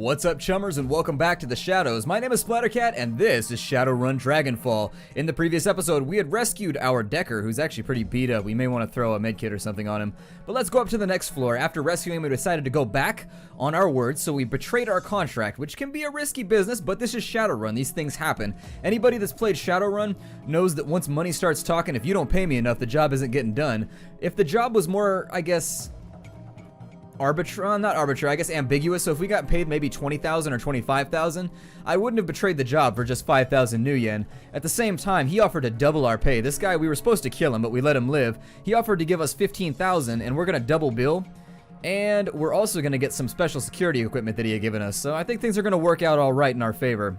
What's up, chummers, and welcome back to the Shadows. My name is Splattercat, and this is Shadowrun Dragonfall. In the previous episode, we had rescued our Decker, who's actually pretty beat up. We may want to throw a medkit or something on him. But let's go up to the next floor. After rescuing him, we decided to go back on our word, so we betrayed our contract, which can be a risky business, but this is Shadowrun. These things happen. Anybody that's played Shadowrun knows that once money starts talking, if you don't pay me enough, the job isn't getting done. If the job was more, I guess, ambiguous. So if we got paid maybe 20,000 or 25,000, I wouldn't have betrayed the job for just 5,000 new yen. At the same time, he offered to double our pay. This guy, we were supposed to kill him, but we let him live. He offered to give us 15,000, and we're gonna double bill. And we're also gonna get some special security equipment that he had given us. So I think things are gonna work out all right in our favor.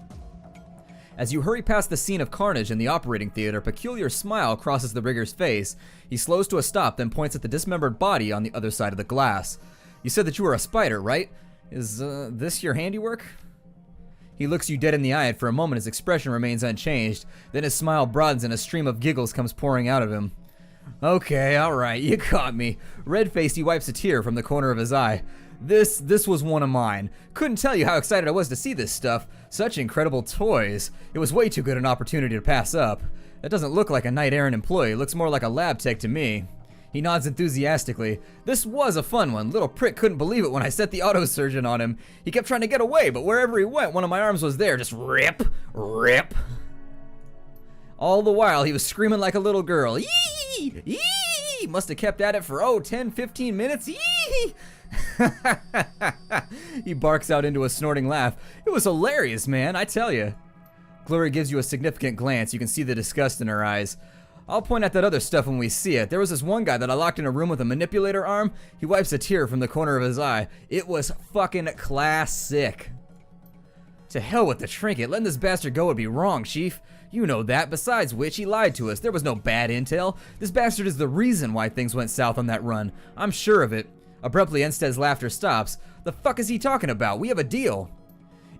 As you hurry past the scene of carnage in the operating theater, a peculiar smile crosses the rigger's face. He slows to a stop, then points at the dismembered body on the other side of the glass. You said that you were a spider, right? Is this your handiwork? He looks you dead in the eye, and for a moment his expression remains unchanged. Then his smile broadens and a stream of giggles comes pouring out of him. Okay, alright, you caught me. Red-faced, he wipes a tear from the corner of his eye. This was one of mine. Couldn't tell you how excited I was to see this stuff. Such incredible toys. It was way too good an opportunity to pass up. That doesn't look like a knight-errant employee. It looks more like a lab tech to me. He nods enthusiastically. This was a fun one. Little prick couldn't believe it when I set the auto surgeon on him. He kept trying to get away, but wherever he went, one of my arms was there. Just rip, rip. All the while, he was screaming like a little girl. Yee! Yee! Must have kept at it for, 10, 15 minutes. Yee! He barks out into a snorting laugh. It was hilarious, man, I tell you. Glory gives you a significant glance. You can see the disgust in her eyes. I'll point at that other stuff when we see it. There was this one guy that I locked in a room with a manipulator arm. He wipes a tear from the corner of his eye. It was fucking classic. To hell with the trinket. Letting this bastard go would be wrong, Chief. You know that. Besides which, he lied to us. There was no bad intel. This bastard is the reason why things went south on that run. I'm sure of it. Abruptly, Ensted's laughter stops. The fuck is he talking about? We have a deal.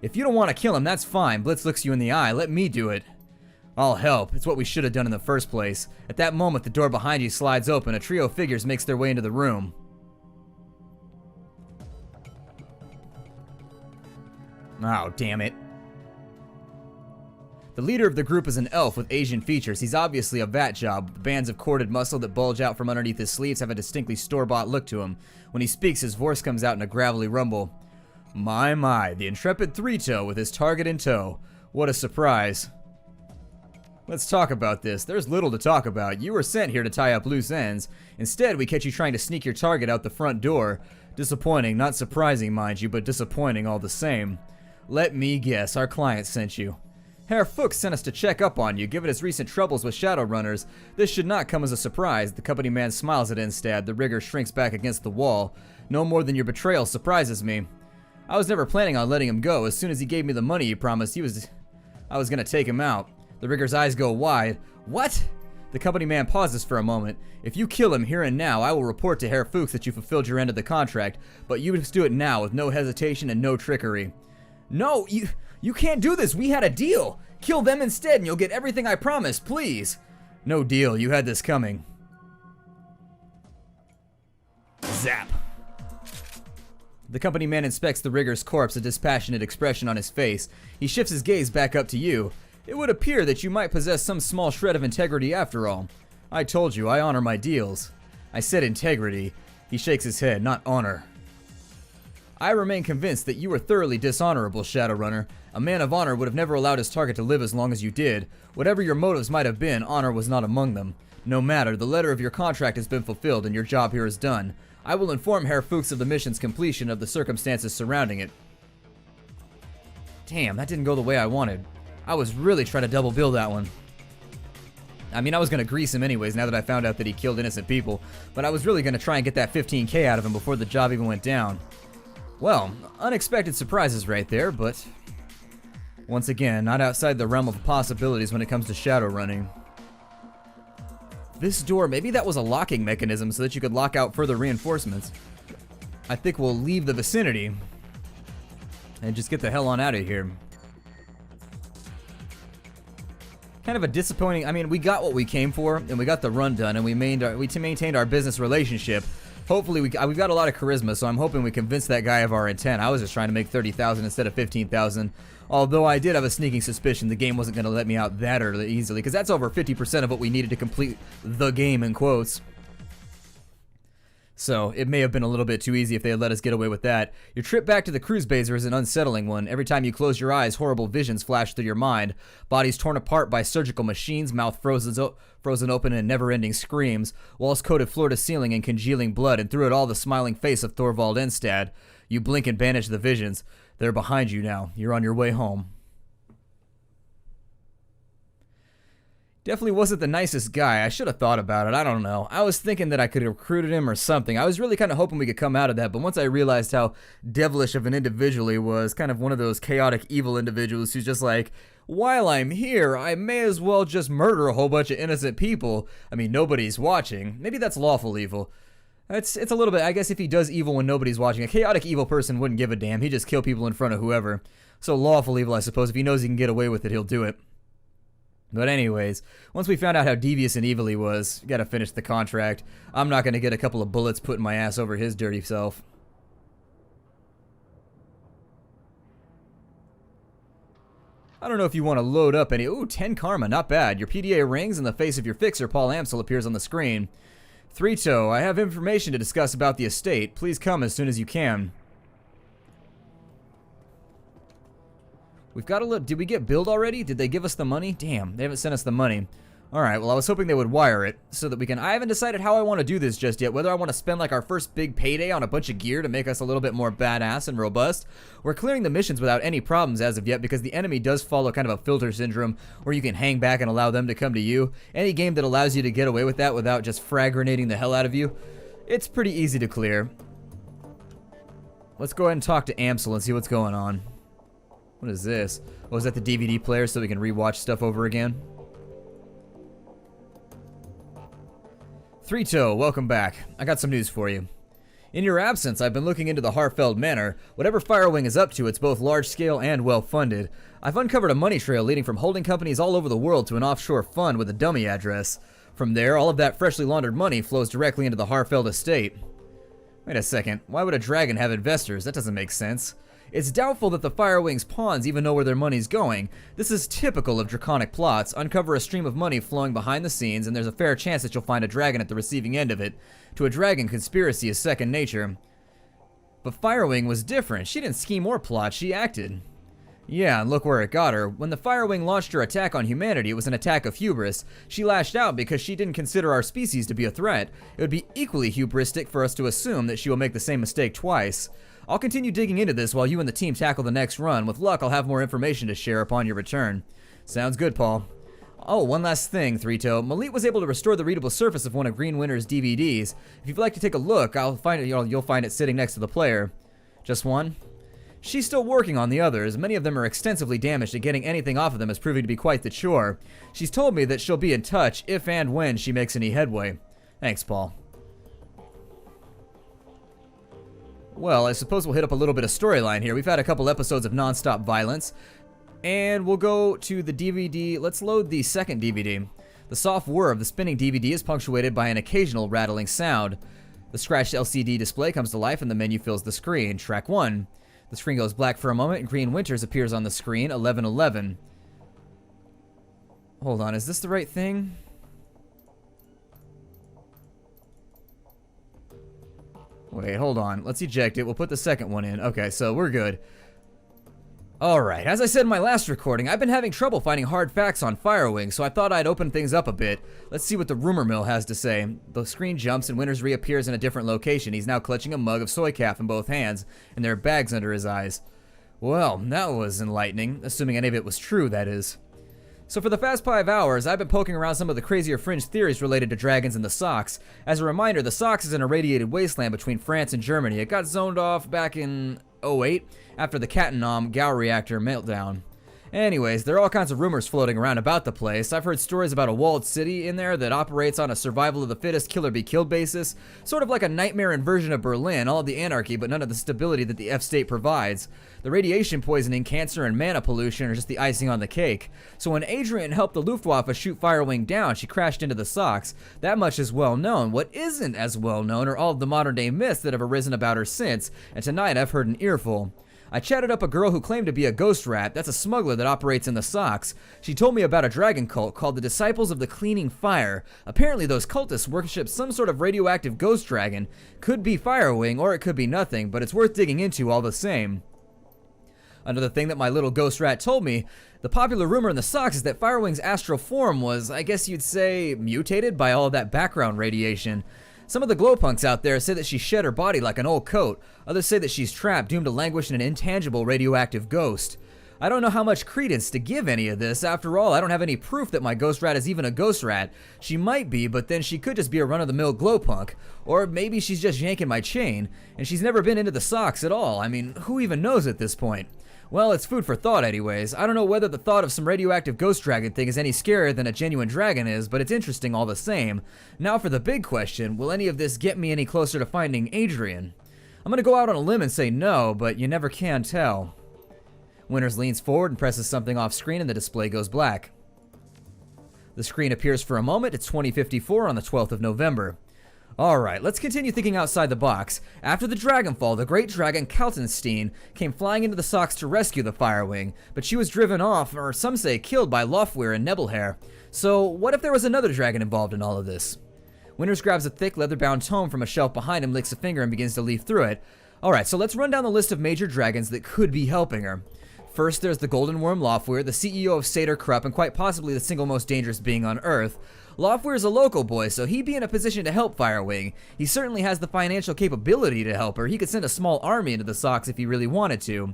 If you don't want to kill him, that's fine. Blitz looks you in the eye. Let me do it. I'll help. It's what we should have done in the first place. At that moment, the door behind you slides open. A trio of figures makes their way into the room. Oh, damn it. The leader of the group is an elf with Asian features. He's obviously a vat job. The bands of corded muscle that bulge out from underneath his sleeves have a distinctly store-bought look to him. When he speaks, his voice comes out in a gravelly rumble. My, the intrepid three-toe with his target in tow. What a surprise. Let's talk about this. There's little to talk about. You were sent here to tie up loose ends. Instead, we catch you trying to sneak your target out the front door. Disappointing, not surprising, mind you, but disappointing all the same. Let me guess, our client sent you. Herr Fuchs sent us to check up on you, given his recent troubles with Shadowrunners. This should not come as a surprise. The company man smiles at Instad. The rigger shrinks back against the wall. No more than your betrayal surprises me. I was never planning on letting him go. As soon as he gave me the money he promised, I was gonna take him out. The rigger's eyes go wide. What? The company man pauses for a moment. If you kill him here and now, I will report to Herr Fuchs that you fulfilled your end of the contract, but you must do it now with no hesitation and no trickery. No, you can't do this. We had a deal. Kill them instead and you'll get everything I promised, please. No deal. You had this coming. Zap. The company man inspects the rigger's corpse, a dispassionate expression on his face. He shifts his gaze back up to you. It would appear that you might possess some small shred of integrity after all. I told you, I honor my deals. I said integrity. He shakes his head, not honor. I remain convinced that you were thoroughly dishonorable, Shadowrunner. A man of honor would have never allowed his target to live as long as you did. Whatever your motives might have been, honor was not among them. No matter, the letter of your contract has been fulfilled and your job here is done. I will inform Herr Fuchs of the mission's completion of the circumstances surrounding it. Damn, that didn't go the way I wanted. I was really trying to double bill that one. I mean, I was going to grease him anyways now that I found out that he killed innocent people, but I was really going to try and get that 15K out of him before the job even went down. Well, unexpected surprises right there, but once again, not outside the realm of possibilities when it comes to Shadowrunning. This door, maybe that was a locking mechanism so that you could lock out further reinforcements. I think we'll leave the vicinity and just get the hell on out of here. Kind of a disappointing, I mean, we got what we came for, and we got the run done, and we maintained our business relationship, Hopefully, we've got a lot of charisma, so I'm hoping we convince that guy of our intent. I was just trying to make 30,000 instead of 15,000. Although I did have a sneaking suspicion the game wasn't going to let me out that easily, because that's over 50% of what we needed to complete the game, in quotes. So, it may have been a little bit too easy if they had let us get away with that. Your trip back to the cruise baser is an unsettling one. Every time you close your eyes, horrible visions flash through your mind. Bodies torn apart by surgical machines, mouth frozen open in never-ending screams, walls coated floor to ceiling in congealing blood, and through it all the smiling face of Thorvald Enstad. You blink and banish the visions. They're behind you now. You're on your way home. Definitely wasn't the nicest guy. I should have thought about it. I don't know. I was thinking that I could have recruited him or something. I was really kind of hoping we could come out of that, but once I realized how devilish of an individual he was, kind of one of those chaotic evil individuals who's just like, while I'm here, I may as well just murder a whole bunch of innocent people. I mean, nobody's watching. Maybe that's lawful evil. It's a little bit, I guess if he does evil when nobody's watching, a chaotic evil person wouldn't give a damn. He'd just kill people in front of whoever. So lawful evil, I suppose. If he knows he can get away with it, he'll do it. But anyways, once we found out how devious and evil he was, gotta finish the contract. I'm not gonna get a couple of bullets put in my ass over his dirty self. I don't know if you want to load up any... Ooh, 10 karma, not bad. Your PDA rings and the face of your fixer, Paul Amsel, appears on the screen. Three-Toe, I have information to discuss about the estate. Please come as soon as you can. We've got to look. Did we get billed already? Did they give us the money? Damn, they haven't sent us the money. Alright, well, I was hoping they would wire it so that we can... I haven't decided how I want to do this just yet. Whether I want to spend, like, our first big payday on a bunch of gear to make us a little bit more badass and robust. We're clearing the missions without any problems as of yet because the enemy does follow kind of a filter syndrome where you can hang back and allow them to come to you. Any game that allows you to get away with that without just frag grenading the hell out of you, it's pretty easy to clear. Let's go ahead and talk to Amsel and see what's going on. What is this? Oh, is that the DVD player so we can rewatch stuff over again? Three-Toe, welcome back. I got some news for you. In your absence, I've been looking into the Harfeld Manor. Whatever Firewing is up to, it's both large-scale and well-funded. I've uncovered a money trail leading from holding companies all over the world to an offshore fund with a dummy address. From there, all of that freshly laundered money flows directly into the Harfeld estate. Wait a second. Why would a dragon have investors? That doesn't make sense. It's doubtful that the Firewing's pawns even know where their money's going. This is typical of draconic plots. Uncover a stream of money flowing behind the scenes, and there's a fair chance that you'll find a dragon at the receiving end of it. To a dragon, conspiracy is second nature. But Firewing was different. She didn't scheme or plot, she acted. Yeah, and look where it got her. When the Firewing launched her attack on humanity, it was an attack of hubris. She lashed out because she didn't consider our species to be a threat. It would be equally hubristic for us to assume that she will make the same mistake twice. I'll continue digging into this while you and the team tackle the next run. With luck, I'll have more information to share upon your return. Sounds good, Paul. Oh, one last thing, Three-Toe. Malit was able to restore the readable surface of one of Green Winter's DVDs. If you'd like to take a look, you'll find it sitting next to the player. Just one? She's still working on the others. Many of them are extensively damaged, and getting anything off of them is proving to be quite the chore. She's told me that she'll be in touch if and when she makes any headway. Thanks, Paul. Well, I suppose we'll hit up a little bit of storyline here. We've had a couple episodes of non-stop violence. And we'll go to the DVD. Let's load the second DVD. The soft whir of the spinning DVD is punctuated by an occasional rattling sound. The scratched LCD display comes to life and the menu fills the screen. Track 1. The screen goes black for a moment and Green Winters appears on the screen. 11:11. Hold on, is this the right thing? Wait, hold on. Let's eject it. We'll put the second one in. Okay, so we're good. Alright, as I said in my last recording, I've been having trouble finding hard facts on Firewing, so I thought I'd open things up a bit. Let's see what the rumor mill has to say. The screen jumps and Winters reappears in a different location. He's now clutching a mug of soy calf in both hands, and there are bags under his eyes. Well, that was enlightening, assuming any of it was true, that is. So for the past 5 hours, I've been poking around some of the crazier fringe theories related to dragons and the Sox. As a reminder, the Sox is an irradiated wasteland between France and Germany. It got zoned off back in '08 after the Cattenom Gau reactor meltdown. Anyways, there are all kinds of rumors floating around about the place. I've heard stories about a walled city in there that operates on a survival of the fittest, killer be killed basis, sort of like a nightmare inversion of Berlin, all of the anarchy but none of the stability that the F-state provides. The radiation poisoning, cancer, and mana pollution are just the icing on the cake. So when Adrian helped the Luftwaffe shoot Firewing down, she crashed into the socks. That much is well known. What isn't as well known are all of the modern day myths that have arisen about her since, and tonight I've heard an earful. I chatted up a girl who claimed to be a ghost rat. That's a smuggler that operates in the socks. She told me about a dragon cult called the Disciples of the Cleaning Fire. Apparently those cultists worship some sort of radioactive ghost dragon. Could be Firewing or it could be nothing, but it's worth digging into all the same. Another thing that my little ghost rat told me, the popular rumor in the socks is that Firewing's astral form was, I guess you'd say, mutated by all of that background radiation. Some of the glowpunks out there say that she shed her body like an old coat. Others say that she's trapped, doomed to languish in an intangible radioactive ghost. I don't know how much credence to give any of this. After all, I don't have any proof that my ghost rat is even a ghost rat. She might be, but then she could just be a run-of-the-mill glowpunk. Or maybe she's just yanking my chain, and she's never been into the socks at all. I mean, who even knows at this point? Well, it's food for thought anyways. I don't know whether the thought of some radioactive ghost dragon thing is any scarier than a genuine dragon is, but it's interesting all the same. Now for the big question, will any of this get me any closer to finding Adrian? I'm gonna go out on a limb and say no, but you never can tell. Winters leans forward and presses something off screen and the display goes black. The screen appears for a moment. It's 2054 on the 12th of November. Alright, let's continue thinking outside the box. After the Dragonfall, the great dragon Kaltenstein came flying into the socks to rescue the Firewing, but she was driven off, or some say killed, by Lofweir and Nebelhair. So what if there was another dragon involved in all of this? Winters grabs a thick leather-bound tome from a shelf behind him, licks a finger, and begins to leaf through it. Alright, so let's run down the list of major dragons that could be helping her. First, there's the Golden Worm Lofweir, the CEO of Satyr Krupp, and quite possibly the single most dangerous being on Earth. Lofweir is a local boy, so he'd be in a position to help Firewing. He certainly has the financial capability to help her. He could send a small army into the socks if he really wanted to.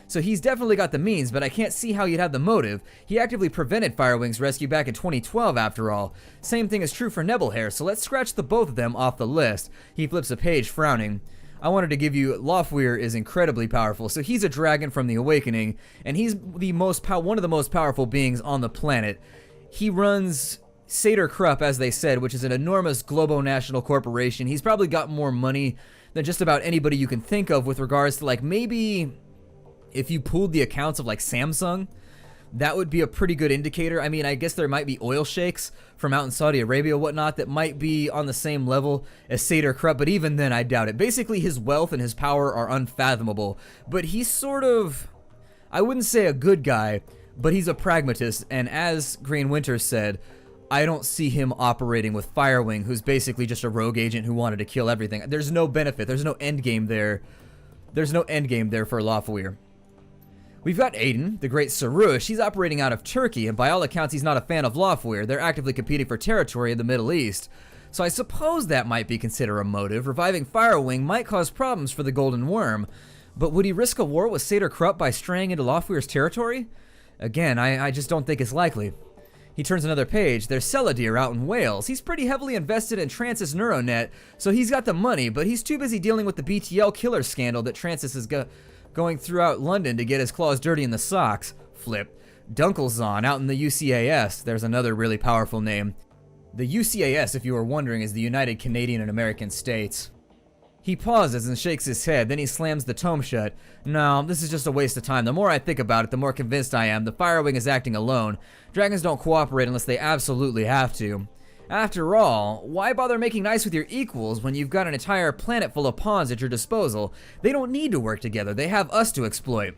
So he's definitely got the means, but I can't see how he'd have the motive. He actively prevented Firewing's rescue back in 2012 after all. Same thing is true for Nebelhair, so let's scratch the both of them off the list. He flips a page, frowning. I wanted to give you, Lofweir is incredibly powerful, so he's a dragon from the Awakening, and he's one of the most powerful beings on the planet. He runs Satyr Krupp, as they said, which is an enormous globo-national corporation. He's probably got more money than just about anybody you can think of with regards to, like, maybe if you pooled the accounts of, like, Samsung, that would be a pretty good indicator. I mean, I guess there might be oil sheikhs from out in Saudi Arabia, whatnot, that might be on the same level as Satyr Krupp, but even then, I doubt it. Basically, his wealth and his power are unfathomable, but he's sort of, I wouldn't say a good guy, but he's a pragmatist, and as Green Winter said, I don't see him operating with Firewing, who's basically just a rogue agent who wanted to kill everything. There's no benefit. There's no end game there. There's no end game there for Lofweir. We've got Aiden, the great Sarush. He's operating out of Turkey, and by all accounts, he's not a fan of Lofweir. They're actively competing for territory in the Middle East. So I suppose that might be considered a motive. Reviving Firewing might cause problems for the Golden Worm. But would he risk a war with Satyr Krupp by straying into Lofweir's territory? Again, I just don't think it's likely. He turns another page. There's Seladir out in Wales. He's pretty heavily invested in Transis Neuronet, so he's got the money, but he's too busy dealing with the BTL killer scandal that Transis is going throughout London to get his claws dirty in the socks. Flip. Dunkelzahn out in the UCAS. There's another really powerful name. The UCAS, if you were wondering, is the United Canadian and American States. He pauses and shakes his head, then he slams the tome shut. No, this is just a waste of time. The more I think about it, the more convinced I am. The Firewing is acting alone. Dragons don't cooperate unless they absolutely have to. After all, why bother making nice with your equals when you've got an entire planet full of pawns at your disposal? They don't need to work together. They have us to exploit.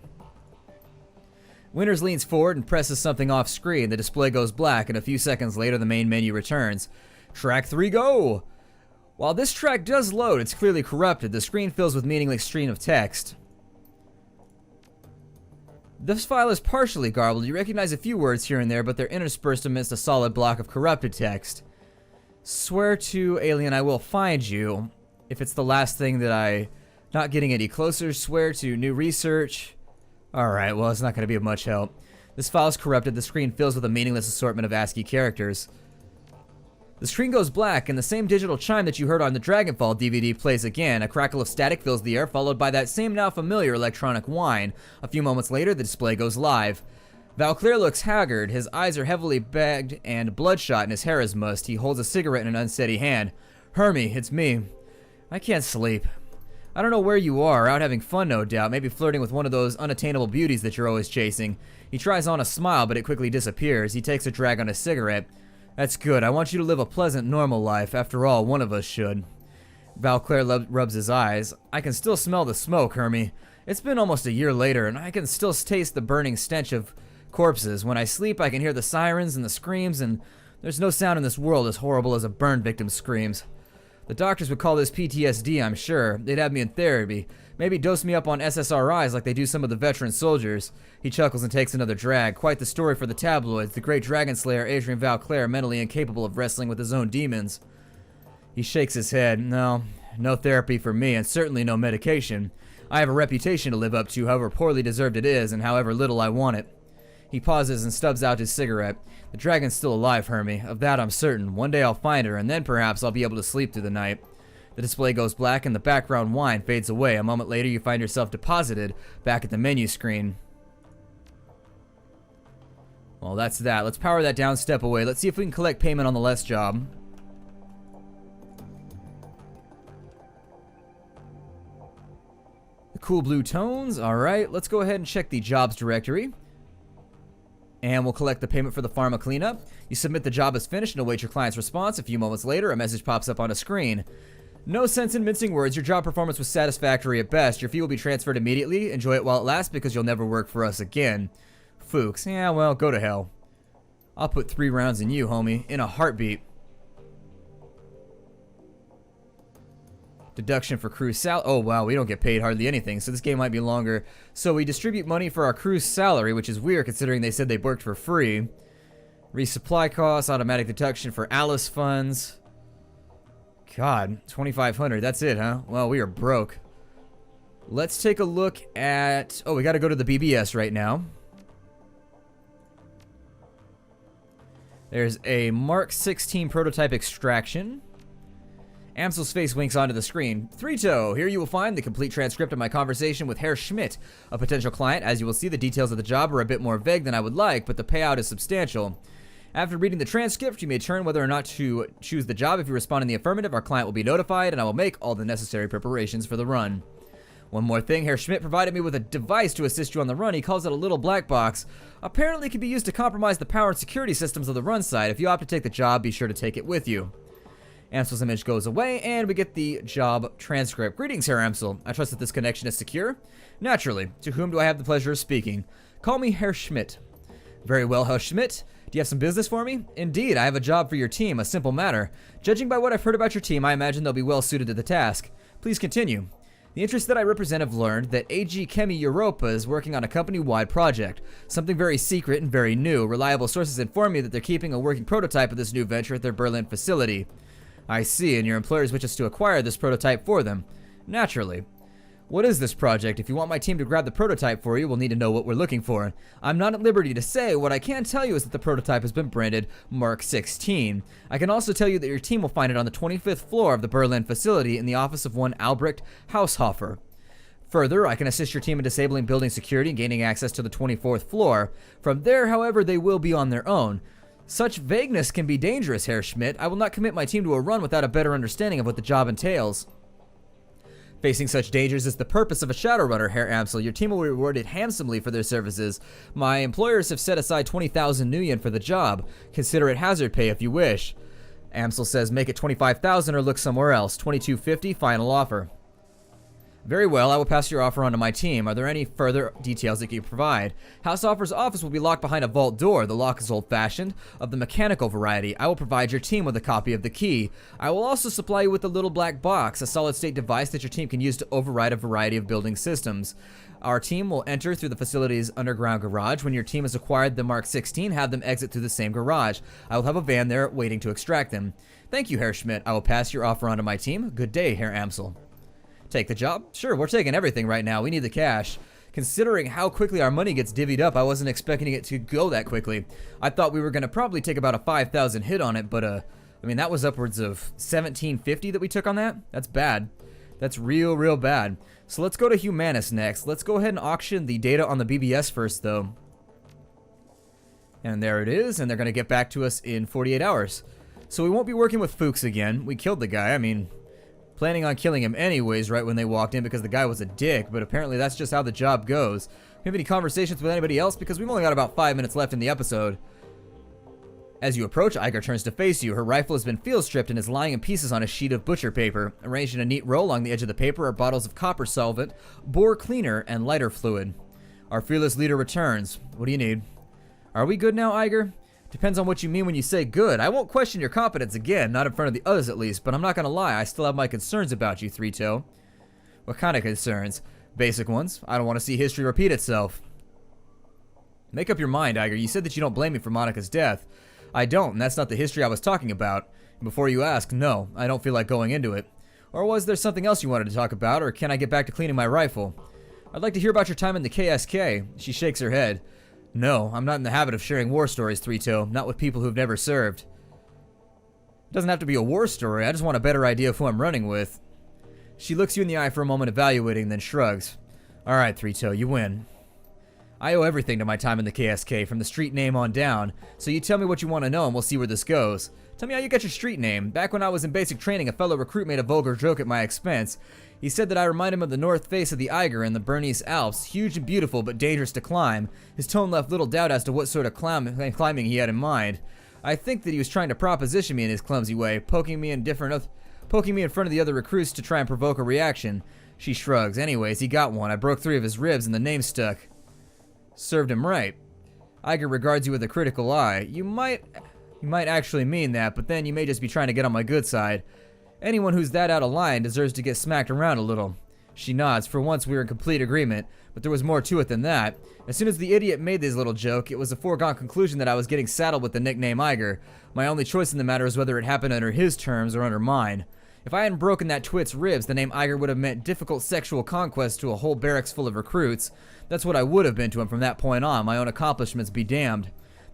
Winters leans forward and presses something off screen. The display goes black, and a few seconds later the main menu returns. Track 3, go! While this track does load, it's clearly corrupted. The screen fills with meaningless stream of text. This file is partially garbled. You recognize a few words here and there, but they're interspersed amidst a solid block of corrupted text. Swear to alien I will find you. If it's the last thing that not getting any closer. Swear to new research. Alright, well, it's not going to be of much help. This file is corrupted. The screen fills with a meaningless assortment of ASCII characters. The screen goes black, and the same digital chime that you heard on the Dragonfall DVD plays again. A crackle of static fills the air, followed by that same now familiar electronic whine. A few moments later, the display goes live. Valclair looks haggard. His eyes are heavily bagged and bloodshot, and his hair is mussed. He holds a cigarette in an unsteady hand. Hermie, it's me. I can't sleep. I don't know where you are, out having fun no doubt, maybe flirting with one of those unattainable beauties that you're always chasing. He tries on a smile, but it quickly disappears. He takes a drag on his cigarette. That's good. I want you to live a pleasant, normal life. After all, one of us should. Valclair rubs his eyes. I can still smell the smoke, Hermie. It's been almost a year later, and I can still taste the burning stench of corpses. When I sleep, I can hear the sirens and the screams, and there's no sound in this world as horrible as a burn victim's screams. The doctors would call this PTSD, I'm sure. They'd have me in therapy. Maybe dose me up on SSRIs like they do some of the veteran soldiers. He chuckles and takes another drag. Quite the story for the tabloids. The great dragon slayer Adrian Valclair mentally incapable of wrestling with his own demons. He shakes his head. No therapy for me, and certainly no medication. I have a reputation to live up to, however poorly deserved it is, and however little I want it. He pauses and stubs out his cigarette. The dragon's still alive, Hermie. Of that I'm certain. One day I'll find her, and then perhaps I'll be able to sleep through the night. The display goes black and the background whine fades away. A moment later, you find yourself deposited back at the menu screen. Well, that's that. Let's power that down, step away. Let's see if we can collect payment on the less job. The cool blue tones. All right, let's go ahead and check the jobs directory. And we'll collect the payment for the pharma cleanup. You submit the job as finished and await your client's response. A few moments later, a message pops up on a screen. No sense in mincing words. Your job performance was satisfactory at best. Your fee will be transferred immediately. Enjoy it while it lasts because you'll never work for us again. Fuchs. Yeah, well, go to hell. I'll put 3 rounds in you, homie. In a heartbeat. Deduction for crew oh wow, we don't get paid hardly anything, so this game might be longer. So we distribute money for our crew's salary, which is weird considering they said they worked for free. Resupply costs, automatic deduction for Alice funds. God, 2,500, that's it, huh? Well, we are broke. Let's take a look at... Oh, we gotta go to the BBS right now. There's a Mark 16 prototype extraction. Amsel's face winks onto the screen. Three-toe, here you will find the complete transcript of my conversation with Herr Schmidt, a potential client. As you will see, the details of the job are a bit more vague than I would like, but the payout is substantial. After reading the transcript, you may determine whether or not to choose the job. If you respond in the affirmative, our client will be notified, and I will make all the necessary preparations for the run. One more thing, Herr Schmidt provided me with a device to assist you on the run. He calls it a little black box. Apparently, it can be used to compromise the power and security systems of the run site. If you opt to take the job, be sure to take it with you. Amsel's image goes away, and we get the job transcript. Greetings, Herr Amsel. I trust that this connection is secure? Naturally. To whom do I have the pleasure of speaking? Call me Herr Schmidt. Very well, Herr Schmidt. Do you have some business for me? Indeed, I have a job for your team, a simple matter. Judging by what I've heard about your team, I imagine they'll be well suited to the task. Please continue. The interests that I represent have learned that AG Chemi Europa is working on a company-wide project, something very secret and very new. Reliable sources inform me that they're keeping a working prototype of this new venture at their Berlin facility. I see, and your employers wish us to acquire this prototype for them. Naturally. What is this project? If you want my team to grab the prototype for you, we'll need to know what we're looking for. I'm not at liberty to say. What I can tell you is that the prototype has been branded Mark 16. I can also tell you that your team will find it on the 25th floor of the Berlin facility in the office of one Albrecht Haushofer. Further, I can assist your team in disabling building security and gaining access to the 24th floor. From there, however, they will be on their own. Such vagueness can be dangerous, Herr Schmidt. I will not commit my team to a run without a better understanding of what the job entails. Facing such dangers is the purpose of a Shadowrunner, Herr Amsel. Your team will be rewarded handsomely for their services. My employers have set aside 20,000 nuyen for the job. Consider it hazard pay if you wish. Amsel says make it 25,000 or look somewhere else. 2250 final offer. Very well, I will pass your offer on to my team. Are there any further details that you can provide? Haushofer's office will be locked behind a vault door. The lock is old-fashioned, of the mechanical variety. I will provide your team with a copy of the key. I will also supply you with a little black box, a solid-state device that your team can use to override a variety of building systems. Our team will enter through the facility's underground garage. When your team has acquired the Mark 16, have them exit through the same garage. I will have a van there waiting to extract them. Thank you, Herr Schmidt. I will pass your offer on to my team. Good day, Herr Amsel. Take the job? Sure, we're taking everything right now. We need the cash. Considering how quickly our money gets divvied up, I wasn't expecting it to go that quickly. I thought we were going to probably take about a 5,000 hit on it, but I mean, that was upwards of 1,750 that we took on that. That's bad. That's real bad. So let's go to Humanus next. Let's go ahead and auction the data on the BBS first, though. And there it is, and they're going to get back to us in 48 hours. So we won't be working with Fuchs again. We killed the guy. I mean, planning on killing him anyways right when they walked in because the guy was a dick, but apparently that's just how the job goes. Do you have any conversations with anybody else? Because we've only got about 5 minutes left in the episode. As you approach, Iger turns to face you. Her rifle has been field stripped and is lying in pieces on a sheet of butcher paper. Arranged in a neat row along the edge of the paper are bottles of copper solvent, bore cleaner, and lighter fluid. Our fearless leader returns. What do you need? Are we good now, Iger? Depends on what you mean when you say good. I won't question your competence again, not in front of the others at least, but I'm not gonna lie, I still have my concerns about you, Three-Toe. What kind of concerns? Basic ones. I don't want to see history repeat itself. Make up your mind, Iger. You said that you don't blame me for Monica's death. I don't, and that's not the history I was talking about. And before you ask, no, I don't feel like going into it. Or was there something else you wanted to talk about, or can I get back to cleaning my rifle? I'd like to hear about your time in the KSK. She shakes her head. No, I'm not in the habit of sharing war stories, Three-Toe, not with people who've never served. It doesn't have to be a war story, I just want a better idea of who I'm running with. She looks you in the eye for a moment, evaluating, then shrugs. Alright, Three-Toe, you win. I owe everything to my time in the KSK, from the street name on down, so you tell me what you want to know and we'll see where this goes. Tell me how you got your street name. Back when I was in basic training, a fellow recruit made a vulgar joke at my expense. He said that I remind him of the north face of the Eiger in the Bernese Alps, huge and beautiful but dangerous to climb. His tone left little doubt as to what sort of climbing he had in mind. I think that he was trying to proposition me in his clumsy way, poking me in front of the other recruits to try and provoke a reaction. She shrugs. Anyways, he got one. I broke 3 of his ribs and the name stuck. Served him right. Iger regards you with a critical eye. You might actually mean that, but then you may just be trying to get on my good side. Anyone who's that out of line deserves to get smacked around a little. She nods. For once we were in complete agreement, but there was more to it than that. As soon as the idiot made this little joke, it was a foregone conclusion that I was getting saddled with the nickname Iger. My only choice in the matter is whether it happened under his terms or under mine. If I hadn't broken that twit's ribs, the name Iger would have meant difficult sexual conquest to a whole barracks full of recruits. That's what I would have been to him from that point on, my own accomplishments be damned.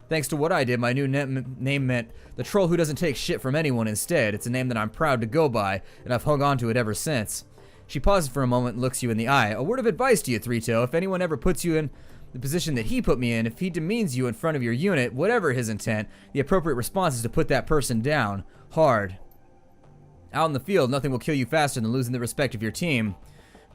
Thanks to what I did, my new name meant the troll who doesn't take shit from anyone instead. It's a name that I'm proud to go by, and I've hung on to it ever since. She pauses for a moment and looks you in the eye. A word of advice to you, Three-Toe. If anyone ever puts you in the position that he put me in, if he demeans you in front of your unit, whatever his intent, the appropriate response is to put that person down. Hard. Out in the field, nothing will kill you faster than losing the respect of your team.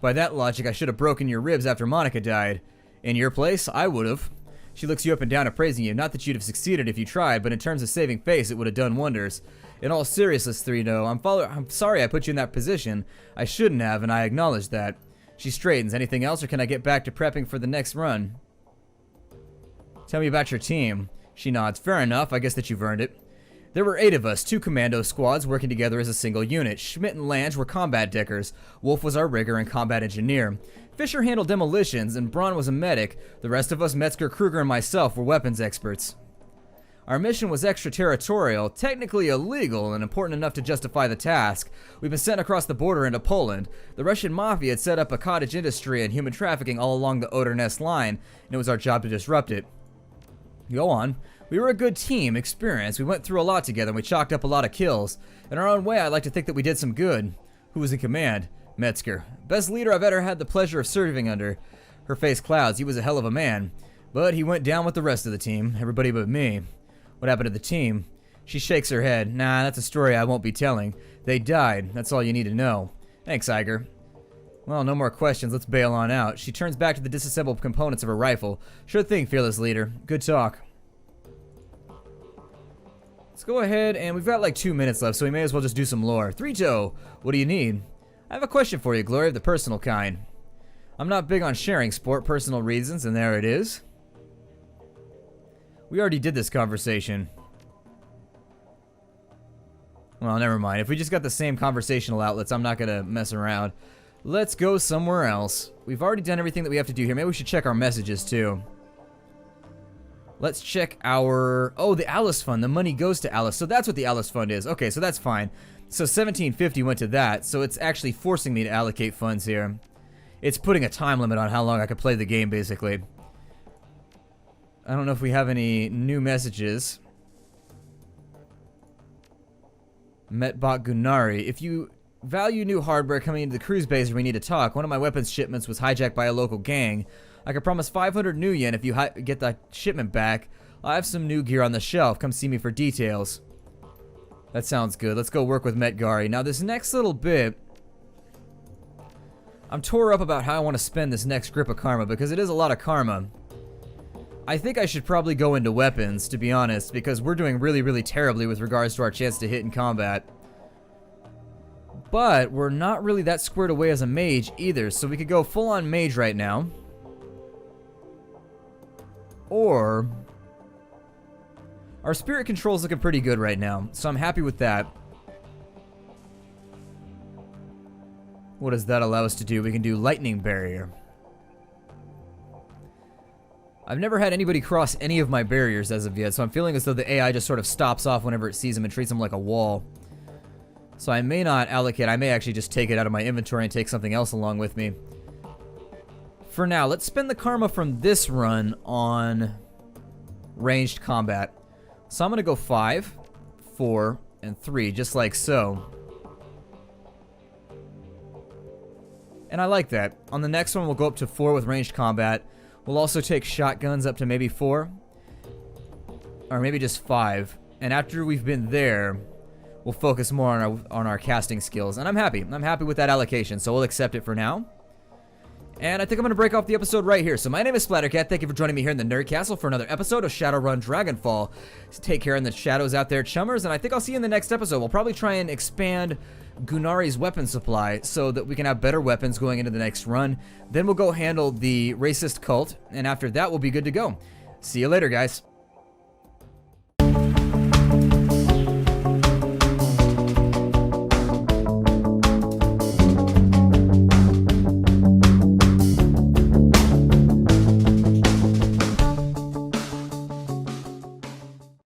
By that logic, I should have broken your ribs after Monica died. In your place, I would have. She looks you up and down, appraising you. Not that you'd have succeeded if you tried, but in terms of saving face, it would have done wonders. In all seriousness, Three-Toe, I'm sorry I put you in that position. I shouldn't have, and I acknowledge that. She straightens. Anything else, or can I get back to prepping for the next run? Tell me about your team. She nods. Fair enough, I guess that you've earned it. There were 8 of us, 2 commando squads working together as a single unit. Schmidt and Lange were combat deckers. Wolf was our rigger and combat engineer. Fisher handled demolitions, and Braun was a medic. The rest of us, Metzger, Kruger, and myself, were weapons experts. Our mission was extraterritorial, technically illegal, and important enough to justify the task. We've been sent across the border into Poland. The Russian mafia had set up a cottage industry and human trafficking all along the Oder-Ness line, and it was our job to disrupt it. Go on. We were a good team, experienced. We went through a lot together, and we chalked up a lot of kills. In our own way, I'd like to think that we did some good. Who was in command? Metzger. Best leader I've ever had the pleasure of serving under. Her face clouds. He was a hell of a man. But he went down with the rest of the team, everybody but me. What happened to the team? She shakes her head. Nah, that's a story I won't be telling. They died. That's all you need to know. Thanks, Iger. Well, no more questions. Let's bail on out. She turns back to the disassembled components of her rifle. Sure thing, fearless leader. Good talk. Let's go ahead, and we've got like 2 minutes left, so we may as well just do some lore. Three-Toe, what do you need? I have a question for you, Glory, of the personal kind. I'm not big on sharing sport, personal reasons, and there it is. We already did this conversation. Well, never mind. If we just got the same conversational outlets, I'm not gonna mess around. Let's go somewhere else. We've already done everything that we have to do here. Maybe we should check our messages, too. Let's check our... Oh, the Alice Fund. The money goes to Alice. So that's what the Alice Fund is. Okay, so that's fine. So 1750 went to that. So it's actually forcing me to allocate funds here. It's putting a time limit on how long I could play the game, basically. I don't know if we have any new messages. Metbot Gunari. If you value new hardware coming into the cruise base where we need to talk, one of my weapons shipments was hijacked by a local gang. I can promise 500 new yen if you get the shipment back. I have some new gear on the shelf. Come see me for details. That sounds good. Let's go work with Metgari. Now this next little bit, I'm tore up about how I want to spend this next grip of karma because it is a lot of karma. I think I should probably go into weapons, to be honest, because we're doing really, really terribly with regards to our chance to hit in combat. But we're not really that squared away as a mage either, so we could go full on mage right now. Or our spirit control's looking pretty good right now, so I'm happy with that. What does that allow us to do? We can do lightning barrier. I've never had anybody cross any of my barriers as of yet, so I'm feeling as though the AI just sort of stops off whenever it sees him and treats him like a wall. So I may not allocate, I may actually just take it out of my inventory and take something else along with me. For now, let's spend the karma from this run on ranged combat. So I'm going to go 5, 4, and 3, just like so. And I like that. On the next one, we'll go up to 4 with ranged combat. We'll also take shotguns up to maybe 4. Or maybe just 5. And after we've been there, we'll focus more on our casting skills. And I'm happy. I'm happy with that allocation, so we'll accept it for now. And I think I'm going to break off the episode right here. So my name is Splattercat. Thank you for joining me here in the Nerd Castle for another episode of Shadowrun Dragonfall. Take care in the shadows out there, chummers, and I think I'll see you in the next episode. We'll probably try and expand Gunari's weapon supply so that we can have better weapons going into the next run. Then we'll go handle the racist cult, and after that we'll be good to go. See you later, guys.